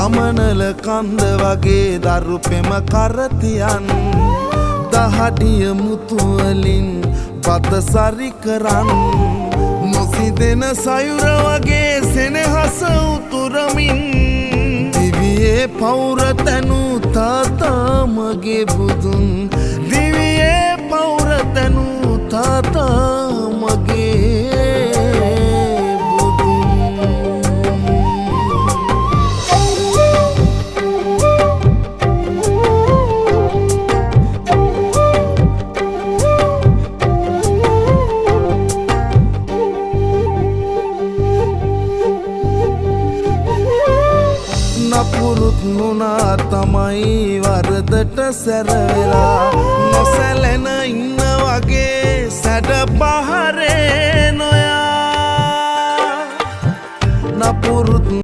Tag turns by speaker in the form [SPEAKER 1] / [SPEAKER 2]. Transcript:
[SPEAKER 1] ගමනල කන්ද වගේ දරු පෙම කරතියන් දහඩිය මුතුවලින් පත සරි කරන් නොසිදෙන සයුර වගේ සෙනෙහස උතුරමින් දිවියේ පෞර තැනු තාතා මගේ බුදුන් දිවියේ පෞර තැනු තාතා මගේ නපුරුත් නුනා තමයි වරදට සැරවෙලා නොසැලෙන ඉන්න වගේ සැඩ පහරේ නොයා නපුරුත්